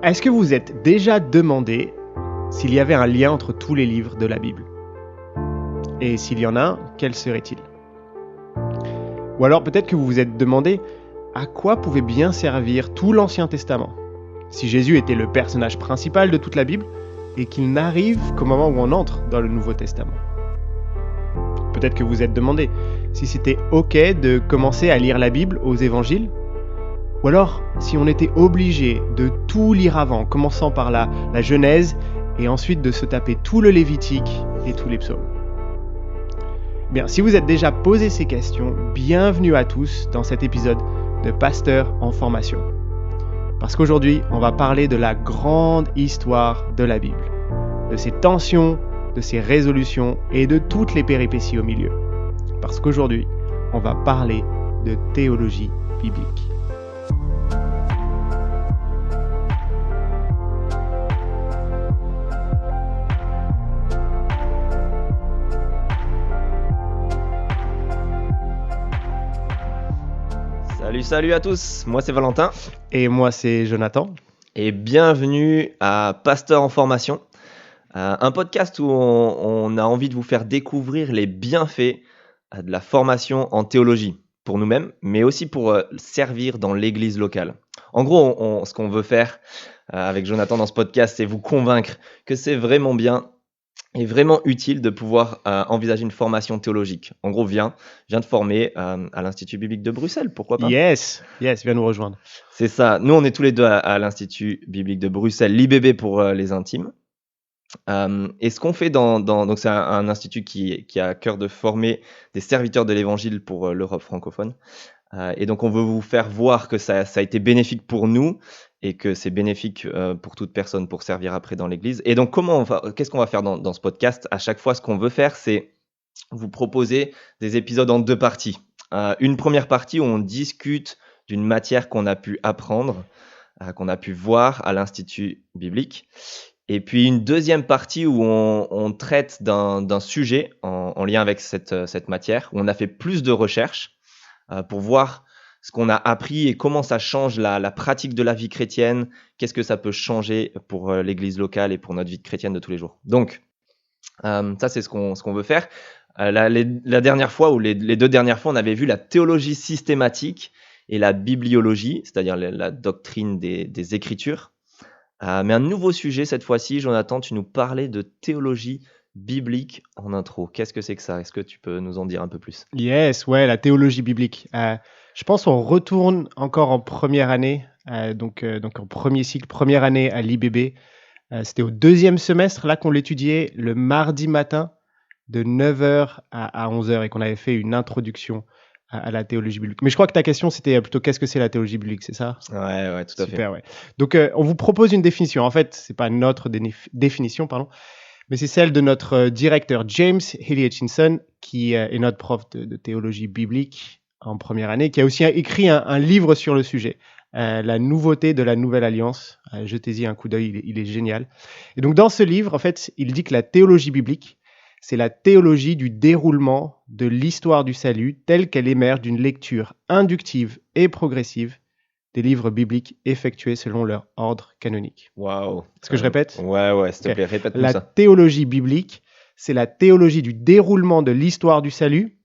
Est-ce que vous vous êtes déjà demandé s'il y avait un lien entre tous les livres de la Bible? Et s'il y en a un, quel serait-il? Ou alors peut-être que vous vous êtes demandé à quoi pouvait bien servir tout l'Ancien Testament si Jésus était le personnage principal de toute la Bible et qu'il n'arrive qu'au moment où on entre dans le Nouveau Testament. Peut-être que vous vous êtes demandé si c'était ok de commencer à lire la Bible aux évangiles, ou alors si on était obligé de tout lire avant, commençant par la Genèse et ensuite de se taper tout le Lévitique et tous les psaumes. Bien, si vous êtes déjà posé ces questions, bienvenue à tous dans cet épisode de Pasteur en formation. Parce qu'aujourd'hui, on va parler de la grande histoire de la Bible, de ses tensions, de ses résolutions et de toutes les péripéties au milieu. Parce qu'aujourd'hui, on va parler de théologie biblique. Salut à tous, moi c'est Valentin Et moi, c'est Jonathan. et bienvenue à Pasteur en formation, un podcast où on a envie de vous faire découvrir les bienfaits de la formation en théologie pour nous-mêmes, mais aussi pour servir dans l'église locale. En gros, ce qu'on veut faire avec Jonathan dans ce podcast, c'est vous convaincre que c'est vraiment bien et vraiment utile de pouvoir envisager une formation théologique. En gros, viens te former à l'Institut biblique de Bruxelles, pourquoi pas? Yes, viens nous rejoindre. C'est ça. Nous, on est tous les deux à l'Institut biblique de Bruxelles, l'IBB pour les intimes. Et ce qu'on fait donc c'est un institut qui a à cœur de former des serviteurs de l'Évangile pour l'Europe francophone. Et donc, on veut vous faire voir que ça a été bénéfique pour nous et que c'est bénéfique pour toute personne pour servir après dans l'Église. Et donc, qu'est-ce qu'on va faire dans ce podcast? À chaque fois, ce qu'on veut faire, c'est vous proposer des épisodes en deux parties. Une première partie où on discute d'une matière qu'on a pu apprendre, qu'on a pu voir à l'Institut biblique. Et puis une deuxième partie où on traite d'un sujet en lien avec cette matière, où on a fait plus de recherches pour voir ce qu'on a appris et comment ça change la pratique de la vie chrétienne, qu'est-ce que ça peut changer pour l'église locale et pour notre vie chrétienne de tous les jours. Donc, ça c'est ce qu'on veut faire. La dernière fois, ou les deux dernières fois, on avait vu la théologie systématique et la bibliologie, c'est-à-dire la doctrine des Écritures. Mais un nouveau sujet cette fois-ci, Jonathan, tu nous parlais de théologie biblique en intro. Qu'est-ce que c'est que ça? Est-ce que tu peux nous en dire un peu plus? Yes, ouais, la théologie biblique. Je pense qu'on retourne encore en première année, donc en premier cycle, première année à l'IBB. C'était au deuxième semestre, là qu'on l'étudiait le mardi matin de 9h à 11h et qu'on avait fait une introduction à la théologie biblique. Mais je crois que ta question, c'était plutôt qu'est-ce que c'est la théologie biblique, c'est ça? Ouais, tout à fait. Super, ouais. Donc, on vous propose une définition. En fait, c'est pas notre définition, mais c'est celle de notre directeur James Haley Hutchinson, qui est notre prof de théologie biblique en première année, qui a aussi écrit un livre sur le sujet, La nouveauté de la nouvelle alliance. Jetez-y un coup d'œil, il est génial. Et donc dans ce livre, en fait, il dit que la théologie biblique, c'est la théologie du déroulement de l'histoire du salut telle qu'elle émerge d'une lecture inductive et progressive des livres bibliques effectués selon leur ordre canonique. Waouh. Est-ce que je répète? Ouais, s'il te Ok. plaît, répète-nous La ça. théologie biblique, c'est la théologie du déroulement de l'histoire du salut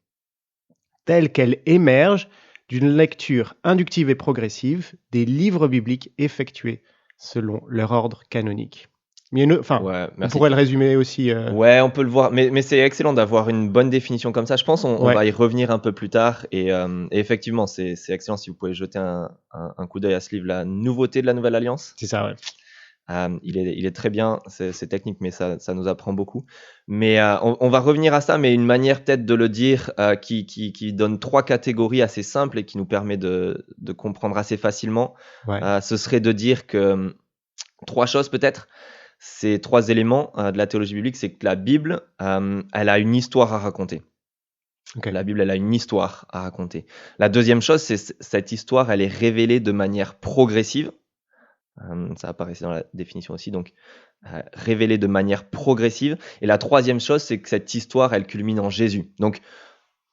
telle qu'elle émerge d'une lecture inductive et progressive des livres bibliques effectués selon leur ordre canonique. Mais Ouais, on merci. pourrait le résumer aussi. Ouais, on peut le voir, mais c'est excellent d'avoir une bonne définition comme ça. Je pense on Ouais. va y revenir un peu plus tard. Et effectivement, c'est excellent si vous pouvez jeter un coup d'œil à ce livre, La nouveauté de la nouvelle alliance. C'est ça, ouais. Il est très bien, c'est technique, mais ça nous apprend beaucoup. Mais on va revenir à ça, mais une manière peut-être de le dire qui donne trois catégories assez simples et qui nous permet de comprendre assez facilement. Ouais. Ce serait de dire que trois choses peut-être. Ces trois éléments de la théologie biblique, c'est que la Bible, elle a une histoire à raconter. Ok. La Bible, elle a une histoire à raconter. La deuxième chose, c'est cette histoire, elle est révélée de manière progressive. Ça apparaît dans la définition aussi, donc révélée de manière progressive. Et la troisième chose, c'est que cette histoire, elle culmine en Jésus. Donc,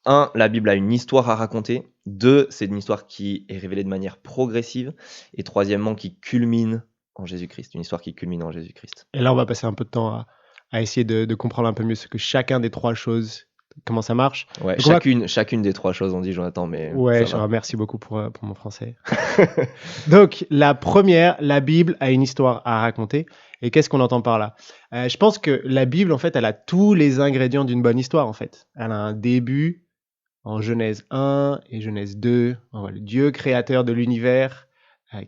la Bible a une histoire à raconter. 2, c'est une histoire qui est révélée de manière progressive. Et troisièmement, qui culmine en Jésus-Christ, une histoire qui culmine en Jésus-Christ. Et là, on va passer un peu de temps à essayer de comprendre un peu mieux ce que chacun des trois choses, comment ça marche. Ouais, Donc, on va- chacune des trois choses, on dit Jonathan, mais Ouais, ça va. merci beaucoup pour mon français. Donc, la première, la Bible a une histoire à raconter. Et qu'est-ce qu'on entend par là? Je pense que la Bible, en fait, elle a tous les ingrédients d'une bonne histoire, en fait. Elle a un début en Genèse 1 et Genèse 2. On voit le Dieu créateur de l'univers,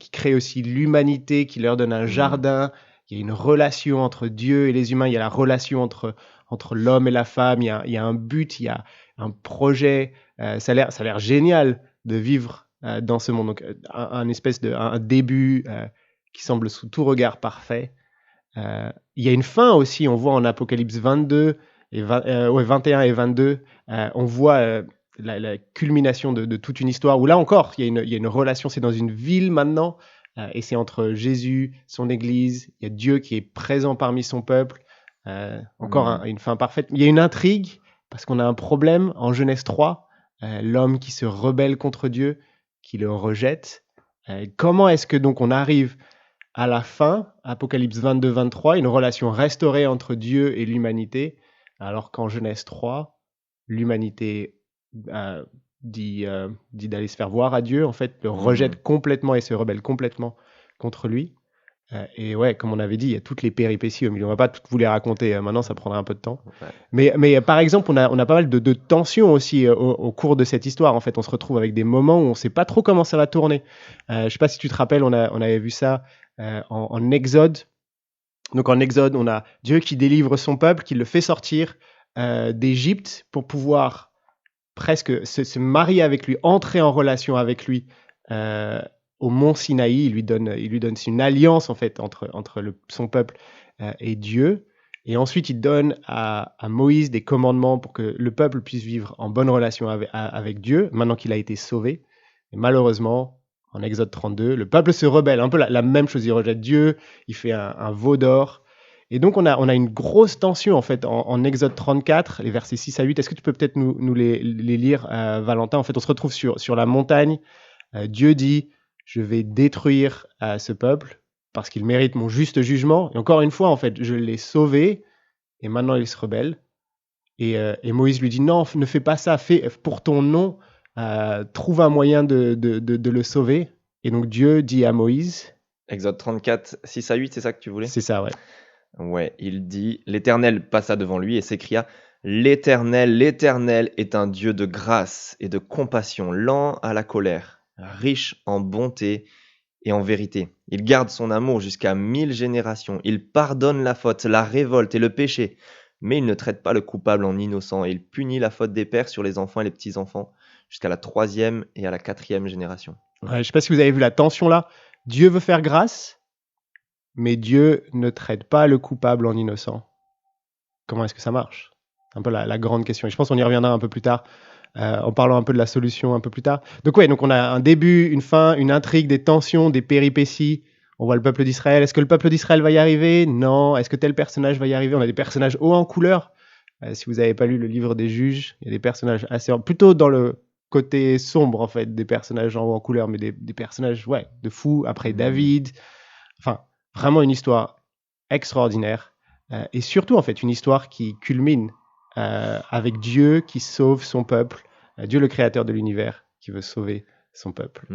qui crée aussi l'humanité, qui leur donne un jardin. Il y a une relation entre Dieu et les humains. Il y a la relation entre l'homme et la femme. Il y a un but, il y a un projet. Ça a l'air génial de vivre dans ce monde. Donc, un début qui semble sous tout regard parfait. Il y a une fin aussi, on voit en Apocalypse 22 21 et 22, on voit la culmination de toute une histoire, où là encore, il y a une relation, c'est dans une ville maintenant, et c'est entre Jésus, son Église, il y a Dieu qui est présent parmi son peuple, une fin parfaite. Il y a une intrigue, parce qu'on a un problème en Genèse 3, l'homme qui se rebelle contre Dieu, qui le rejette. Comment est-ce que donc on arrive à la fin, Apocalypse 22-23, une relation restaurée entre Dieu et l'humanité, alors qu'en Genèse 3, l'humanité dit d'aller se faire voir à Dieu, en fait, le rejette complètement et se rebelle complètement contre lui. Et ouais, comme on avait dit, il y a toutes les péripéties au milieu. On va pas toutes vous les raconter, maintenant ça prendra un peu de temps. Ouais. Mais par exemple, on a pas mal de tensions aussi au cours de cette histoire. En fait, on se retrouve avec des moments où on sait pas trop comment ça va tourner. Je sais pas si tu te rappelles, on avait vu ça en Exode. Donc en Exode, on a Dieu qui délivre son peuple, qui le fait sortir d'Égypte pour pouvoir presque se marier avec lui, entrer en relation avec lui au mont Sinaï. Il lui donne une alliance en fait entre son peuple et Dieu. Et ensuite, il donne à Moïse des commandements pour que le peuple puisse vivre en bonne relation avec Dieu, maintenant qu'il a été sauvé. Et malheureusement, en Exode 32, le peuple se rebelle, un peu la même chose, il rejette Dieu, il fait un veau d'or. Et donc, on a une grosse tension, en fait, en Exode 34, les versets 6 à 8. Est-ce que tu peux peut-être nous les lire, Valentin? En fait, on se retrouve sur la montagne. Dieu dit, je vais détruire ce peuple parce qu'il mérite mon juste jugement. Et encore une fois, en fait, je l'ai sauvé et maintenant il se rebelle. Et Moïse lui dit, non, ne fais pas ça, fais pour ton nom, trouve un moyen de le sauver. Et donc Dieu dit à Moïse... Exode 34, 6 à 8, c'est ça que tu voulais? C'est ça, ouais. Ouais, il dit, l'Éternel passa devant lui et s'écria, l'Éternel est un Dieu de grâce et de compassion, lent à la colère, riche en bonté et en vérité. Il garde son amour jusqu'à 1000 générations. Il pardonne la faute, la révolte et le péché. Mais il ne traite pas le coupable en innocent et il punit la faute des pères sur les enfants et les petits-enfants jusqu'à la 3e et à la 4e génération. Ouais, je ne sais pas si vous avez vu la tension là. Dieu veut faire grâce, mais Dieu ne traite pas le coupable en innocent. Comment est-ce que ça marche? C'est un peu la grande question. Et je pense qu'on y reviendra un peu plus tard, en parlant un peu de la solution un peu plus tard. Donc on a un début, une fin, une intrigue, des tensions, des péripéties. On voit le peuple d'Israël. Est-ce que le peuple d'Israël va y arriver? Non. Est-ce que tel personnage va y arriver? On a des personnages hauts en couleur. Si vous n'avez pas lu le livre des Juges, il y a des personnages plutôt dans le côté sombre, en fait, des personnages en haut en couleur, mais des personnages, ouais, de fous. Après David. Enfin, vraiment une histoire extraordinaire. Et surtout, en fait, une histoire qui culmine avec Dieu qui sauve son peuple. Dieu, le créateur de l'univers, qui veut sauver son peuple.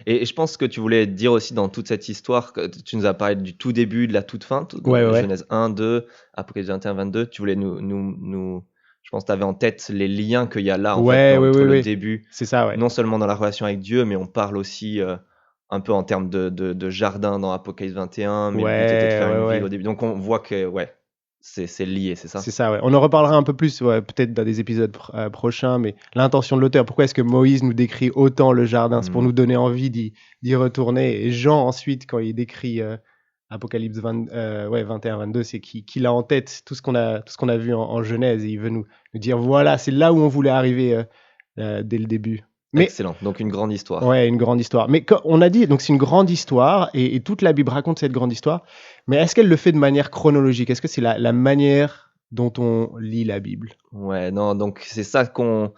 Et je pense que tu voulais dire aussi dans toute cette histoire, que tu nous as parlé du tout début, de la toute fin, Genèse 1, 2, Apocalypse 21, 22. Tu voulais nous je pense que tu avais en tête les liens qu'il y a là entre le début. C'est ça, ouais. Non seulement dans la relation avec Dieu, mais on parle aussi un peu en termes de jardin dans Apocalypse 21, mais le but était de faire une ville au début. Donc on voit que c'est lié, c'est ça? C'est ça, ouais. On en reparlera un peu plus, peut-être dans des épisodes prochains, mais l'intention de l'auteur, pourquoi est-ce que Moïse nous décrit autant le jardin? C'est pour nous donner envie d'y retourner. Et Jean, ensuite, quand il décrit Apocalypse 21-22, c'est qu'il a en tête tout ce qu'on a vu en Genèse, et il veut nous dire, voilà, c'est là où on voulait arriver dès le début. Mais, excellent, donc une grande histoire. Ouais, une grande histoire. Mais on a dit, donc c'est une grande histoire, et toute la Bible raconte cette grande histoire, mais est-ce qu'elle le fait de manière chronologique? Est-ce que c'est la manière dont on lit la Bible. Ouais, non, donc c'est ça qu'on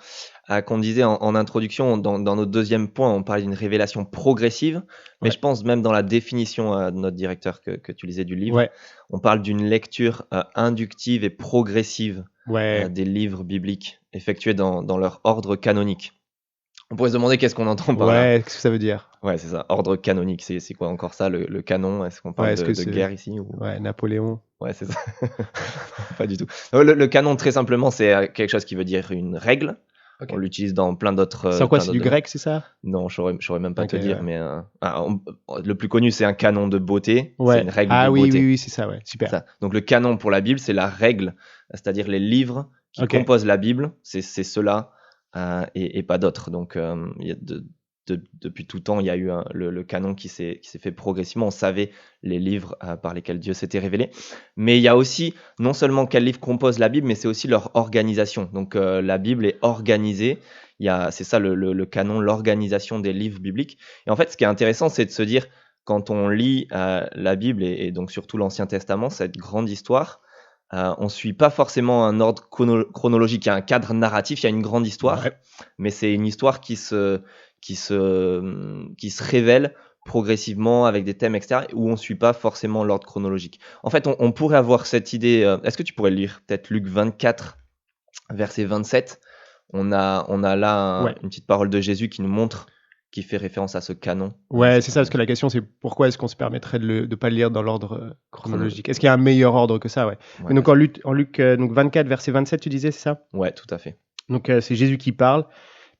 disait en introduction. Dans notre deuxième point, on parlait d'une révélation progressive, mais Ouais. je pense même dans la définition de notre directeur que tu lisais du livre, Ouais, on parle d'une lecture inductive et progressive ouais, des livres bibliques effectués dans leur ordre canonique. On pourrait se demander qu'est-ce qu'on entend par là. ouais, qu'est-ce que ça veut dire? Ouais, c'est ça, ordre canonique, c'est quoi encore ça, le canon? Est-ce qu'on parle Ouais, est-ce que de c'est... guerre ici ou... Ouais, Napoléon. Ouais, c'est ça. Pas du tout. Non, le canon, très simplement, c'est quelque chose qui veut dire une règle. Ok. On l'utilise dans plein d'autres C'est en quoi? plein C'est d'autres du domaines. grec, c'est ça? Non, je saurais même pas te Ok, dire, ouais. mais le plus connu, c'est un canon de beauté. C'est Ouais. une règle de Ah oui, oui, beauté. oui, c'est ça, ouais. Super. Ça. Donc le canon pour la Bible, c'est la règle, c'est-à-dire les livres qui Ok. composent la Bible, c'est ceux-là et pas d'autres. Donc il y a depuis tout temps, il y a eu le canon qui s'est fait progressivement. On savait les livres par lesquels Dieu s'était révélé. Mais il y a aussi non seulement quels livres composent la Bible, mais c'est aussi leur organisation. Donc la Bible est organisée. C'est ça le canon, l'organisation des livres bibliques. Et en fait, ce qui est intéressant, c'est de se dire, quand on lit la Bible et donc surtout l'Ancien Testament, cette grande histoire, on ne suit pas forcément un ordre chronologique. Il y a un cadre narratif, il y a une grande histoire, Ouais. mais c'est une histoire qui se révèle progressivement avec des thèmes, etc., où on ne suit pas forcément l'ordre chronologique. En fait, on pourrait avoir cette idée. Est-ce que tu pourrais lire peut-être Luc 24, verset 27? On a là Ouais. une petite parole de Jésus qui nous montre, qui fait référence à ce canon. Ouais, cette c'est ça, parce que organisation la question, c'est pourquoi est-ce qu'on se permettrait de pas le lire dans l'ordre chronologique? chronologique. Est-ce qu'il y a un meilleur ordre que ça? Ouais. Ouais, Mais donc en Luc donc 24, verset 27, tu disais, c'est ça? ouais, tout à fait. Donc c'est Jésus qui parle.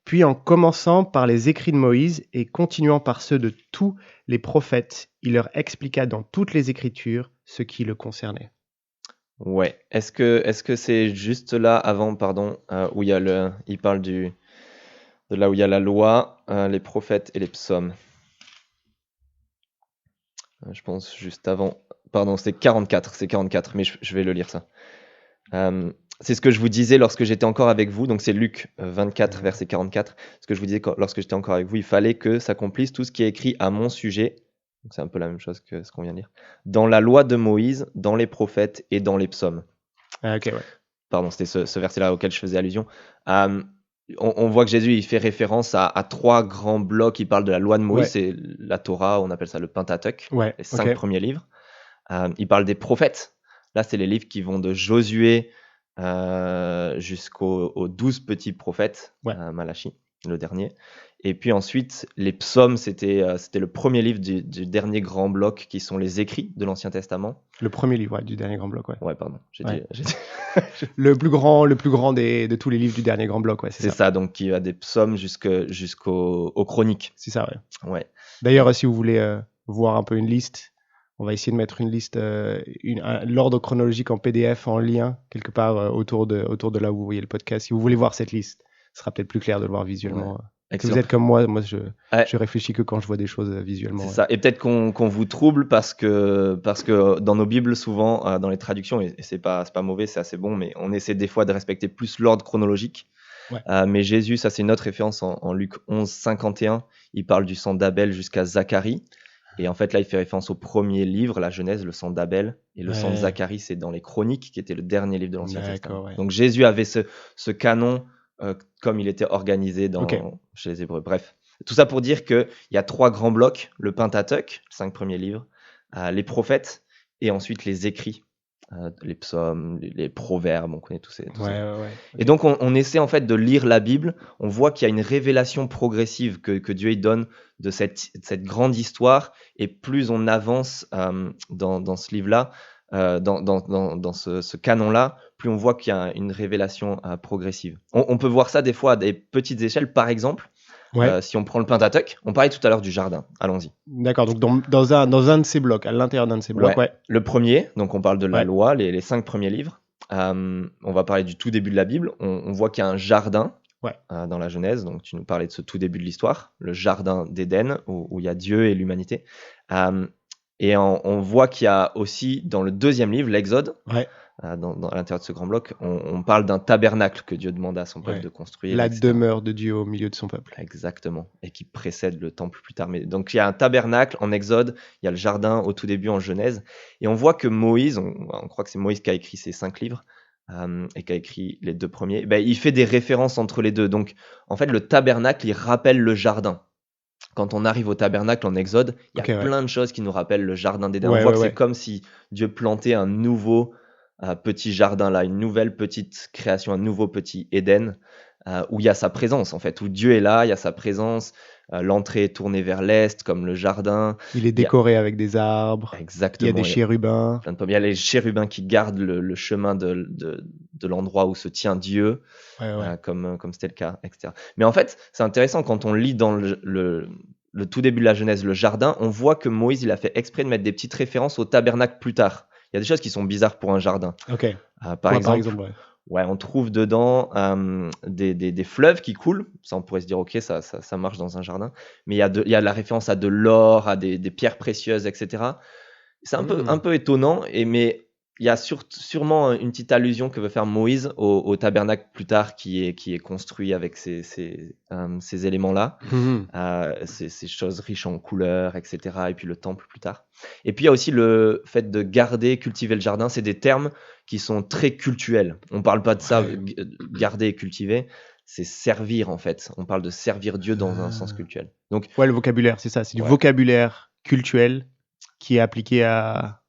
Puis en commençant par les écrits de Moïse et continuant par ceux de tous les prophètes, il leur expliqua dans toutes les Écritures ce qui le concernait. Ouais. Est-ce que c'est juste là avant, pardon, où il parle de là où il y a la loi, les prophètes et les psaumes. Je pense juste avant. Pardon, c'est 44, mais je vais le lire ça. C'est ce que je vous disais lorsque j'étais encore avec vous, donc c'est Luc 24, verset 44. Ce que je vous disais lorsque j'étais encore avec vous, il fallait que s'accomplisse tout ce qui est écrit à mon sujet. Donc c'est un peu la même chose que ce qu'on vient de lire. Dans la loi de Moïse, dans les prophètes et dans les psaumes. Ah, ok, ouais. Pardon, c'était ce verset-là auquel je faisais allusion. On voit que Jésus il fait référence à trois grands blocs. Il parle de la loi de Moïse, Ouais. c'est la Torah, on appelle ça le Pentateuque, Ouais, les 5 ok. premiers livres. Il parle des prophètes. Là, c'est les livres qui vont de Josué jusqu'aux 12 petits prophètes, Ouais. Malachie, le dernier. Et puis ensuite, les psaumes, c'était le premier livre du dernier grand bloc, qui sont les écrits de l'Ancien Testament. Le premier livre du dernier grand bloc, ouais. Ouais, pardon. Ouais. Le plus grand de tous les livres du dernier grand bloc, ouais, C'est ça, donc qui va des psaumes jusqu'aux chroniques. C'est ça, ouais. Ouais. D'ailleurs, si vous voulez voir un peu une liste, on va essayer de mettre une liste, l'ordre chronologique en PDF, en lien, quelque part autour de là où vous voyez le podcast. Si vous voulez voir cette liste, ce sera peut-être plus clair de le voir visuellement. Ouais. Si vous êtes comme moi je réfléchis que quand je vois des choses visuellement. C'est ça. Et peut-être qu'on vous trouble parce que dans nos Bibles, souvent, dans les traductions, et c'est pas mauvais, c'est assez bon, mais on essaie des fois de respecter plus l'ordre chronologique. Ouais. Mais Jésus, ça c'est une autre référence en Luc 11, 51. Il parle du sang d'Abel jusqu'à Zacharie. Et en fait, là, il fait référence au premier livre, la Genèse, le sang d'Abel. Et le sang de Zacharie, c'est dans les Chroniques, qui était le dernier livre de l'Ancien Testament. Ouais. Donc Jésus avait ce canon comme il était organisé chez les Hébreux. Bref, tout ça pour dire qu'il y a trois grands blocs, le Pentateuque, les 5 premiers livres, les prophètes, et ensuite les écrits, les psaumes, les proverbes, on connaît tous ces. Et donc on essaie en fait de lire la Bible, on voit qu'il y a une révélation progressive que Dieu donne de cette grande histoire, et plus on avance dans ce livre-là, dans ce canon-là, plus on voit qu'il y a une révélation progressive. On peut voir ça des fois à des petites échelles, par exemple. Si on prend le Pentateuque, on parlait tout à l'heure du jardin. Allons-y. D'accord, donc dans un de ces blocs, à l'intérieur d'un de ces blocs, ouais. Le premier, donc on parle de la loi, les 5 premiers livres. On va parler du tout début de la Bible. On voit qu'il y a un jardin dans la Genèse. Donc tu nous parlais de ce tout début de l'histoire, le jardin d'Éden, où il y a Dieu et l'humanité. Et on voit qu'il y a aussi dans le deuxième livre, l'Exode, à l'intérieur de ce grand bloc, on parle d'un tabernacle que Dieu demande à son peuple de construire. La demeure de Dieu au milieu de son peuple. Exactement, et qui précède le temple plus tard. Mais donc il y a un tabernacle en Exode, il y a le jardin au tout début en Genèse, et on voit que Moïse, on croit que c'est Moïse qui a écrit ces 5 livres, et qui a écrit les 2 premiers, ben, il fait des références entre les deux. Donc, en fait, le tabernacle, il rappelle le jardin. Quand on arrive au tabernacle en Exode, il y a Ok, ouais. plein de choses qui nous rappellent le jardin d'Éden. On Ouais, voit ouais, que c'est ouais. comme si Dieu plantait un nouveau petit jardin là, une nouvelle petite création, un nouveau petit Éden, où il y a sa présence en fait, où Dieu est là, il y a sa présence. L'entrée est tournée vers l'est, comme le jardin. Il est Il y a décoré avec des arbres. Il y a exactement, des il y a chérubins. plein de pommes. Il y a les chérubins qui gardent le chemin de l'endroit où se tient Dieu, Ouais, ouais. comme c'était le cas, etc. Mais en fait, c'est intéressant quand on lit dans le tout début de la Genèse, le jardin, on voit que Moïse, il a fait exprès de mettre des petites références au tabernacle plus tard. Il y a des choses qui sont bizarres pour un jardin. Ok. Par Par exemple, exemple, ouais. ouais, on trouve dedans des fleuves qui coulent. Ça, on pourrait se dire, ok, ça marche dans un jardin. Mais il y a la référence à de l'or, à des pierres précieuses, etc. C'est un peu étonnant, mais il y a sûrement une petite allusion que veut faire Moïse au tabernacle plus tard qui est construit avec ces éléments-là, Mhm. ces choses riches en couleurs, etc. Et puis le temple plus tard. Et puis il y a aussi le fait de garder, cultiver le jardin. C'est des termes qui sont très cultuels. On ne parle pas de ça, Ouais. garder et cultiver. C'est servir en fait. On parle de servir Dieu dans un sens cultuel. Donc, Ouais, le vocabulaire, c'est ça. C'est du ouais. vocabulaire cultuel qui est appliqué à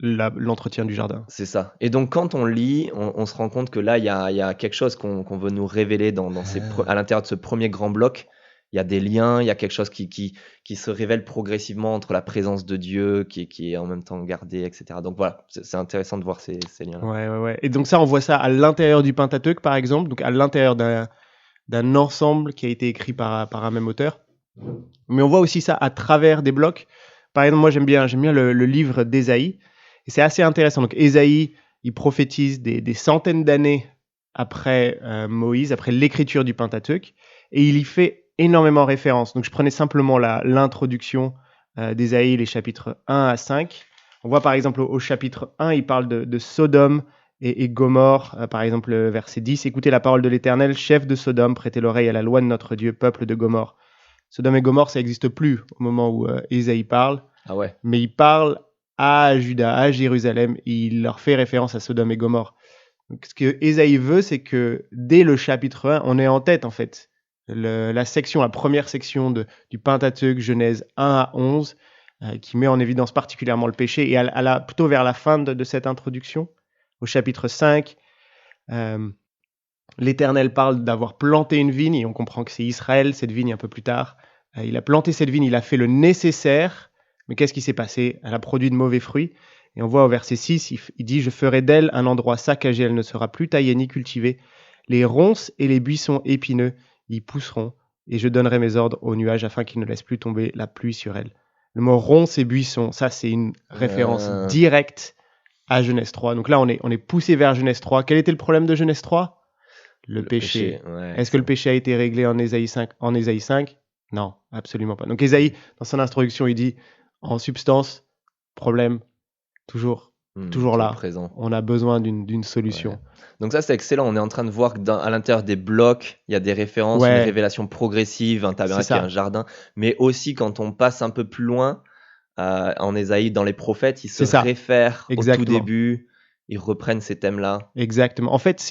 l'entretien du jardin. C'est ça. Et donc, quand on lit, on se rend compte que là, il y a quelque chose qu'on veut nous révéler à l'intérieur de ce premier grand bloc. Il y a des liens, il y a quelque chose qui se révèle progressivement entre la présence de Dieu qui est en même temps gardée, etc. Donc voilà, c'est intéressant de voir ces liens-là. Ouais, ouais, ouais. Et donc ça, on voit ça à l'intérieur du Pentateuque, par exemple, donc à l'intérieur d'un ensemble qui a été écrit par un même auteur. Mais on voit aussi ça à travers des blocs. Par exemple, moi, j'aime bien le livre d'Ésaïe. Et c'est assez intéressant. Donc Ésaïe, il prophétise des centaines d'années après Moïse, après l'écriture du Pentateuque. Et il y fait énormément référence. Donc je prenais simplement l'introduction d'Ésaïe, les chapitres 1 à 5. On voit par exemple au chapitre 1, il parle de Sodome et Gomorrhe. Par exemple, verset 10, « Écoutez la parole de l'Éternel, chef de Sodome, prêtez l'oreille à la loi de notre Dieu, peuple de Gomorrhe. » Sodome et Gomorrhe, ça n'existe plus au moment où Ésaïe parle, Ah ouais, mais il parle à Juda, à Jérusalem, et il leur fait référence à Sodome et Gomorrhe. Donc, ce que Ésaïe veut, c'est que dès le chapitre 1, on est en tête, en fait. La première section du Pentateuque, Genèse 1 à 11, qui met en évidence particulièrement le péché. Et plutôt vers la fin de cette introduction, au chapitre 5, l'Éternel parle d'avoir planté une vigne, et on comprend que c'est Israël, cette vigne un peu plus tard. Il a planté cette vigne, il a fait le nécessaire, mais qu'est-ce qui s'est passé? Elle a produit de mauvais fruits. Et on voit au verset 6, il dit « Je ferai d'elle un endroit saccagé, elle ne sera plus taillée ni cultivée. Les ronces et les buissons épineux y pousseront, et je donnerai mes ordres aux nuages afin qu'ils ne laissent plus tomber la pluie sur elle. » Le mot ronces et buissons, ça c'est une référence directe à Genèse 3. Donc là, on est poussé vers Genèse 3. Quel était le problème de Genèse 3? Le péché. ouais, Est-ce que le péché a été réglé en Ésaïe 5? Non, absolument pas. Donc Ésaïe, dans son introduction, il dit, en substance, problème, toujours là. présent. On a besoin d'une solution. Ouais. Donc ça, c'est excellent. On est en train de voir qu'à l'intérieur des blocs, il y a des références, Ouais. une révélation progressive, un tabernacle C'est ça. et un jardin. Mais aussi, quand on passe un peu plus loin, en Ésaïe, dans les prophètes, ils se C'est ça. réfèrent au tout Exactement. début, ils reprennent ces thèmes-là. Exactement. En fait,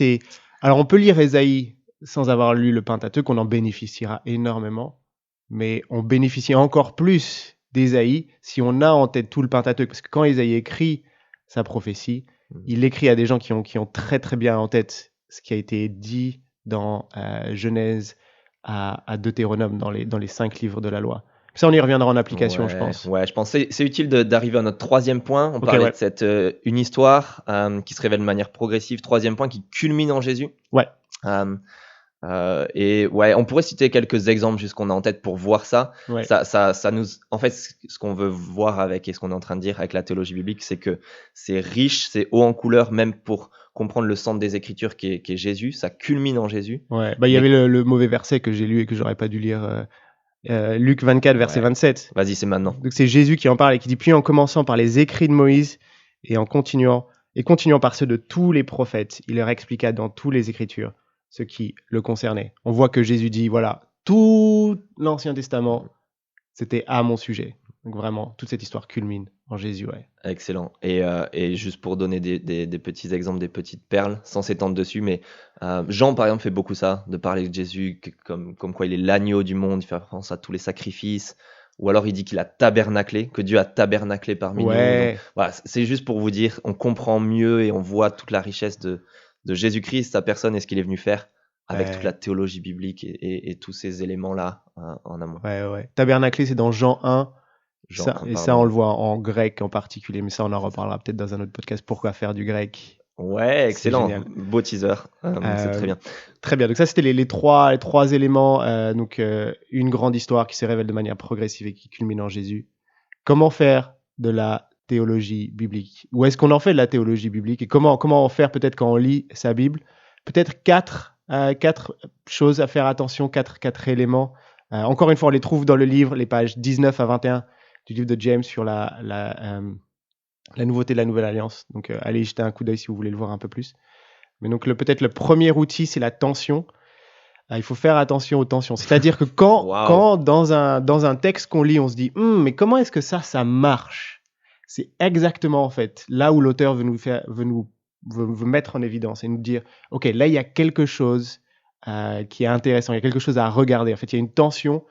alors, on peut lire Ésaïe sans avoir lu le Pentateuque, on en bénéficiera énormément, mais on bénéficie encore plus d'Ésaïe si on a en tête tout le Pentateuque, parce que quand Ésaïe écrit sa prophétie, il l'écrit à des gens qui ont très très bien en tête ce qui a été dit dans Genèse à Deutéronome, dans les 5 livres de la loi. Ça, on y reviendra en application, je pense. Ouais, je pense que c'est utile d'arriver à notre troisième point. On parlait ouais. de cette une histoire qui se révèle de manière progressive. Troisième point qui culmine en Jésus. Ouais. Et ouais, on pourrait citer quelques exemples juste qu'on a en tête pour voir ça. Ouais. Ça nous, en fait, ce qu'on veut voir avec et ce qu'on est en train de dire avec la théologie biblique, c'est que c'est riche, c'est haut en couleur, même pour comprendre le centre des Écritures qui est Jésus. Ça culmine en Jésus. Ouais. Bah, il y avait le mauvais verset que j'ai lu et que j'aurais pas dû lire. Luc 24, verset 27. Vas-y, c'est maintenant. Donc c'est Jésus qui en parle et qui dit « Puis en commençant par les écrits de Moïse et en continuant par ceux de tous les prophètes, il leur expliqua dans toutes les Écritures ce qui le concernait. » On voit que Jésus dit « Voilà, tout l'Ancien Testament, c'était à mon sujet. » Donc vraiment, toute cette histoire culmine en Jésus, ouais. Excellent. Et juste pour donner des petits exemples, des petites perles, sans s'étendre dessus, mais Jean, par exemple, fait beaucoup ça, de parler de Jésus comme quoi il est l'agneau du monde, il fait référence à tous les sacrifices, ou alors il dit qu'il a tabernaclé, que Dieu a tabernaclé parmi nous. Donc Ouais, voilà, c'est juste pour vous dire, on comprend mieux et on voit toute la richesse de Jésus-Christ, sa personne et ce qu'il est venu faire, avec toute la ouais, théologie biblique et tous ces éléments-là en amont. ouais. Tabernaclé, c'est dans Jean 1. Jean 1, Et ça, on pardon. le voit en grec en particulier, mais ça, on en C'est ça. reparlera peut-être dans un autre podcast. Pourquoi faire du grec? Ouais, C'est excellent. génial. Beau teaser. C'est très Euh, bien. Très bien. Donc ça, c'était les trois éléments. Une grande histoire qui se révèle de manière progressive et qui culmine en Jésus. Comment faire de la théologie biblique? Où est-ce qu'on en fait de la théologie biblique? Et comment en faire peut-être quand on lit sa Bible? Peut-être quatre choses à faire attention, quatre éléments. Encore une fois, on les trouve dans le livre, les pages 19 à 21 du livre de James sur la nouveauté de la Nouvelle Alliance. Donc, allez y jeter un coup d'œil si vous voulez le voir un peu plus. Mais donc, peut-être le premier outil, c'est la tension. Il faut faire attention aux tensions. C'est-à-dire que Waouh. quand dans un texte qu'on lit, on se dit mais comment est-ce que ça marche? C'est exactement en fait là où l'auteur veut mettre en évidence et nous dire ok, là il y a quelque chose qui est intéressant, il y a quelque chose à regarder. En fait, il y a une tension.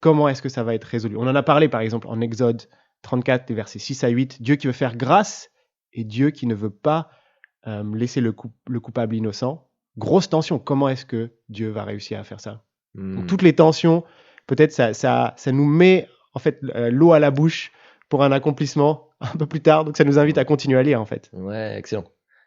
Comment est-ce que ça va être résolu? On en a parlé par exemple en Exode 34, versets 6 à 8. Dieu qui veut faire grâce et Dieu qui ne veut pas laisser le coupable innocent. Grosse tension. Comment est-ce que Dieu va réussir à faire ça? Donc, toutes les tensions, peut-être ça nous met en fait l'eau à la bouche pour un accomplissement un peu plus tard. Donc ça nous invite à continuer à lire en fait. Ouais, excellent.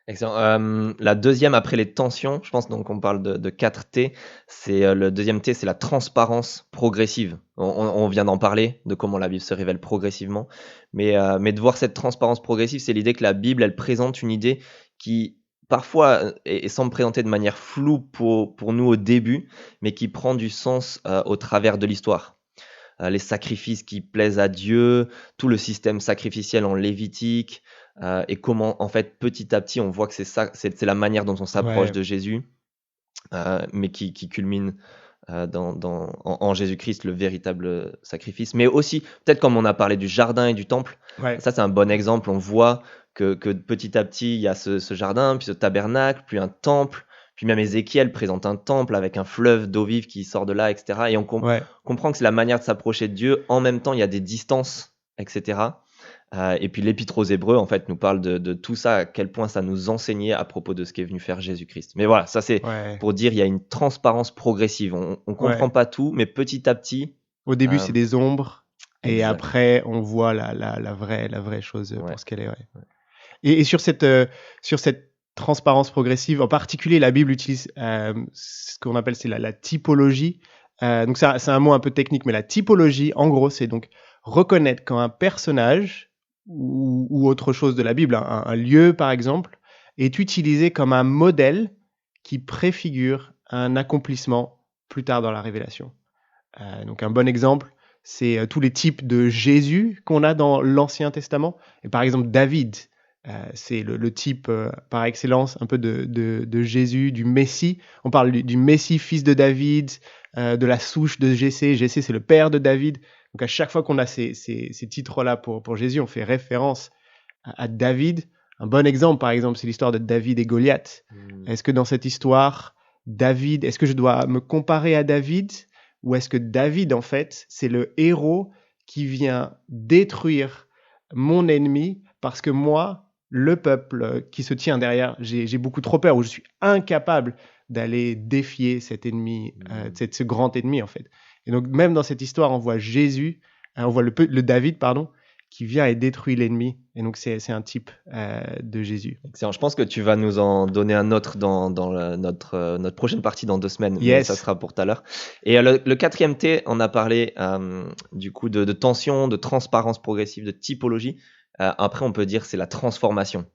Excellent. La deuxième, après les tensions, je pense, donc on parle de 4 T, c'est le deuxième T, c'est la transparence progressive. On vient d'en parler, de comment la Bible se révèle progressivement, mais de voir cette transparence progressive, c'est l'idée que la Bible, elle présente une idée qui parfois semble présenter de manière floue pour nous au début, mais qui prend du sens au travers de l'histoire. Les sacrifices qui plaisent à Dieu, tout le système sacrificiel en Lévitique, et comment en fait petit à petit on voit que c'est la manière dont on s'approche Ouais, de Jésus, mais qui culmine en Jésus-Christ, le véritable sacrifice. Mais aussi, peut-être comme on a parlé du jardin et du temple, ouais, ça c'est un bon exemple. On voit que petit à petit, il y a ce jardin, puis ce tabernacle, puis un temple, puis même Ézéchiel présente un temple avec un fleuve d'eau vive qui sort de là, etc. Et on ouais. comprend que c'est la manière de s'approcher de Dieu. En même temps, il y a des distances, etc. Et puis l'Épître aux Hébreux, en fait, nous parle de tout ça, à quel point ça nous enseignait à propos de ce qu'est venu faire Jésus-Christ. Mais voilà, ça c'est Ouais, pour dire il y a une transparence progressive. On comprend ouais. pas tout, mais petit à petit, Au début, euh, c'est des ombres, et exact. après, on voit la vraie chose Ouais. pour ce qu'elle est. Ouais. Et sur cette transparence progressive, en particulier, la Bible utilise ce qu'on appelle c'est la typologie. Donc, c'est un mot un peu technique, mais la typologie, en gros, c'est donc reconnaître quand un personnage ou autre chose de la Bible, un lieu par exemple, est utilisé comme un modèle qui préfigure un accomplissement plus tard dans la révélation. Donc un bon exemple, c'est tous les types de Jésus qu'on a dans l'Ancien Testament. Et par exemple, David, c'est le type par excellence un peu de Jésus, du Messie. On parle du Messie, fils de David, de la souche de Jessé. Jessé, c'est le père de David. Donc à chaque fois qu'on a ces titres-là pour Jésus, on fait référence à David. Un bon exemple, par exemple, c'est l'histoire de David et Goliath. Est-ce que dans cette histoire, David, est-ce que je dois me comparer à David ou est-ce que David, en fait, c'est le héros qui vient détruire mon ennemi parce que moi, le peuple qui se tient derrière, j'ai beaucoup trop peur ou je suis incapable d'aller défier cet ennemi, ce grand ennemi, en fait. Et donc, même dans cette histoire, on voit Jésus, on voit le David, pardon, qui vient et détruit l'ennemi. Et donc, c'est un type de Jésus. Excellent. Je pense que tu vas nous en donner un autre dans notre prochaine partie dans 2 semaines, mais ça Yes. sera pour tout à l'heure. Et le quatrième T, on a parlé du coup de tension, de transparence progressive, de typologie. Après, on peut dire c'est la transformation.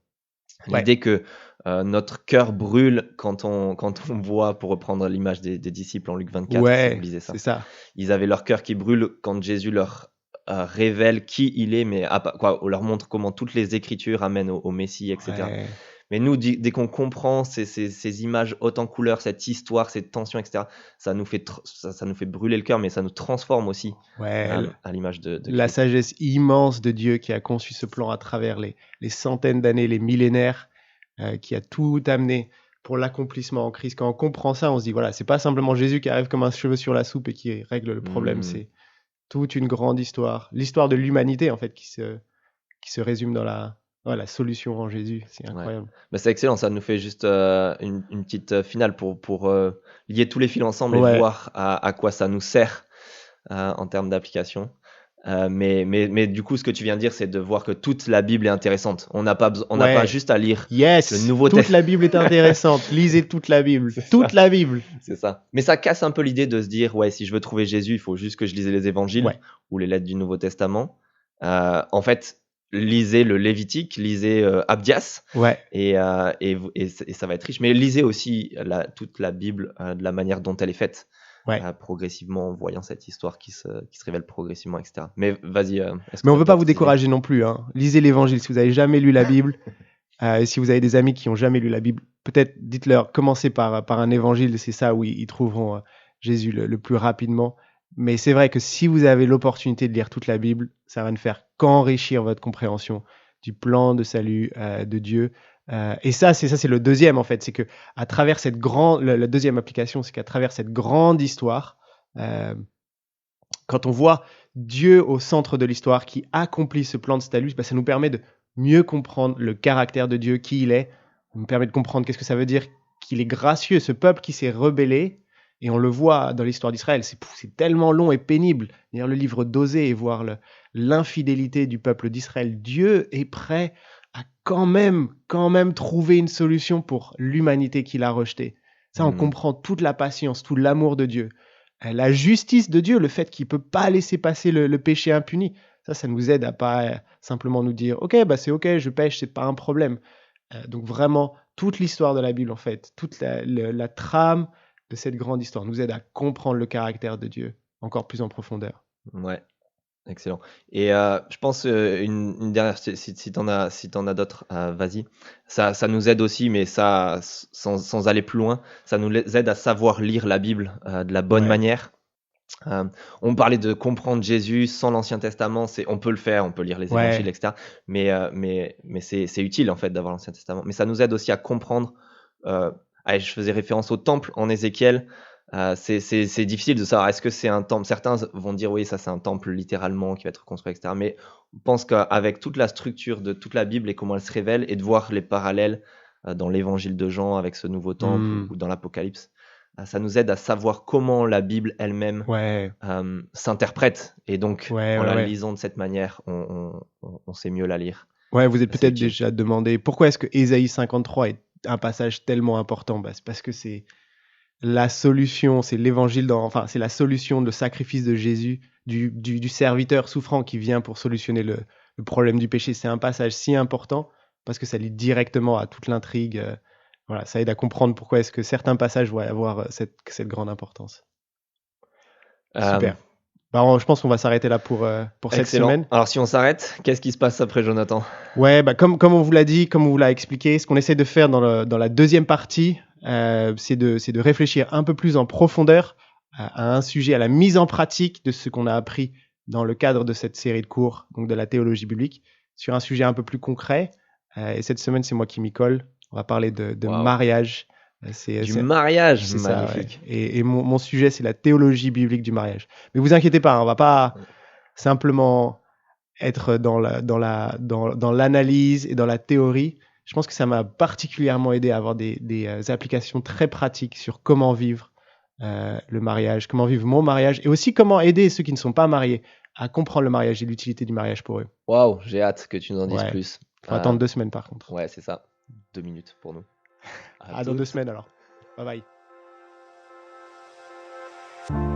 Ouais. L'idée que notre cœur brûle quand on voit, pour reprendre l'image des disciples en Luc 24, Ouais, symbolisait ça. c'est ça. Ils avaient leur cœur qui brûle quand Jésus leur révèle qui il est, mais on leur montre comment toutes les Écritures amènent au Messie, etc. Ouais. Mais nous, dès qu'on comprend ces images hautes en couleurs, cette histoire, cette tension, etc., ça nous fait brûler le cœur, mais ça nous transforme aussi Ouais, à l'image de la Christ. sagesse immense de Dieu qui a conçu ce plan à travers les centaines d'années, les millénaires, qui a tout amené pour l'accomplissement en Christ. Quand on comprend ça, on se dit, voilà, c'est pas simplement Jésus qui arrive comme un cheveu sur la soupe et qui règle le problème, c'est toute une grande histoire. L'histoire de l'humanité, en fait, qui se résume dans la solution en Jésus. C'est incroyable. Bah, c'est excellent, ça nous fait juste une petite finale pour lier tous les fils ensemble et Ouais. voir à quoi ça nous sert en termes d'application. Mais du coup, ce que tu viens de dire, c'est de voir que toute la Bible est intéressante. On n'a pas juste à lire Yes, le Nouveau toute la Bible est intéressante. Lisez toute la Bible. Toute la Bible. C'est ça. Mais ça casse un peu l'idée de se dire, ouais, si je veux trouver Jésus, il faut juste que je lise les évangiles ou les lettres du Nouveau Testament. En fait, lisez le Lévitique, lisez Abdias, et ça va être riche. Mais lisez aussi toute la Bible de la manière dont elle est faite. Progressivement, en voyant cette histoire qui se révèle progressivement, etc. Mais vas-y. Mais on ne veut pas vous décourager non plus. Hein. Lisez l'Évangile. Si vous n'avez jamais lu la Bible, et si vous avez des amis qui n'ont jamais lu la Bible, peut-être dites-leur, commencez par un Évangile. C'est ça où ils trouveront Jésus le plus rapidement. Mais c'est vrai que si vous avez l'opportunité de lire toute la Bible, ça va ne faire qu'enrichir votre compréhension du plan de salut de Dieu. Et ça, c'est le deuxième en fait, c'est que à travers cette la deuxième application, c'est qu'à travers cette grande histoire, quand on voit Dieu au centre de l'histoire qui accomplit ce plan de salut, ça nous permet de mieux comprendre le caractère de Dieu, qui il est. Ça nous permet de comprendre qu'est-ce que ça veut dire qu'il est gracieux, ce peuple qui s'est rebellé. Et on le voit dans l'histoire d'Israël, c'est tellement long et pénible. Lire le livre d'Osée et voir l'infidélité du peuple d'Israël. Dieu est prêt à quand même trouver une solution pour l'humanité qu'il a rejetée. Ça, on comprend toute la patience, tout l'amour de Dieu. La justice de Dieu, le fait qu'il ne peut pas laisser passer le péché impuni. Ça nous aide à pas simplement nous dire « Ok, c'est ok, je pêche, c'est pas un problème ». Donc vraiment, toute l'histoire de la Bible, en fait, toute la trame de cette grande histoire nous aide à comprendre le caractère de Dieu encore plus en profondeur. Ouais, excellent. Et je pense une dernière, si t'en as d'autres, vas-y. Ça nous aide aussi, mais ça, sans aller plus loin, ça nous aide à savoir lire la Bible de la bonne manière. On parlait de comprendre Jésus sans l'Ancien Testament, on peut le faire, on peut lire les évangiles, etc. Mais c'est utile en fait d'avoir l'Ancien Testament. Mais ça nous aide aussi à comprendre. Je faisais référence au temple en Ézéchiel. C'est difficile de savoir est-ce que c'est un temple. Certains vont dire oui, ça c'est un temple littéralement qui va être construit, etc. Mais on pense qu'avec toute la structure de toute la Bible et comment elle se révèle, et de voir les parallèles dans l'Évangile de Jean avec ce nouveau temple ou dans l'Apocalypse, ça nous aide à savoir comment la Bible elle-même s'interprète. Et donc, en la lisant de cette manière, on sait mieux la lire. Ouais, vous êtes peut-être déjà demandé pourquoi est-ce que Ésaïe 53 est un passage tellement important. C'est parce que c'est la solution, c'est l'évangile, c'est la solution de sacrifice de Jésus, du serviteur souffrant qui vient pour solutionner le problème du péché. C'est un passage si important parce que ça lie directement à toute l'intrigue. Ça aide à comprendre pourquoi est-ce que certains passages vont avoir cette grande importance. Super. Je pense qu'on va s'arrêter là pour cette semaine. Alors si on s'arrête, qu'est-ce qui se passe après, Jonathan ? Ouais, comme on vous l'a dit, comme on vous l'a expliqué, ce qu'on essaie de faire dans la deuxième partie, c'est de réfléchir un peu plus en profondeur à un sujet, à la mise en pratique de ce qu'on a appris dans le cadre de cette série de cours, donc de la théologie biblique, sur un sujet un peu plus concret. Et cette semaine, c'est moi qui m'y colle. On va parler de mariage. Mariage, c'est magnifique. Ça, ouais. Et mon sujet, c'est la théologie biblique du mariage. Mais vous inquiétez pas, on va pas simplement être dans l'analyse et dans la théorie. Je pense que ça m'a particulièrement aidé à avoir des applications très pratiques sur comment vivre le mariage, comment vivre mon mariage, et aussi comment aider ceux qui ne sont pas mariés à comprendre le mariage et l'utilité du mariage pour eux. Waouh, j'ai hâte que tu nous en dises plus. Il faut attendre 2 semaines par contre. Ouais, c'est ça. 2 minutes pour nous. Dans 2 semaines alors. Bye bye.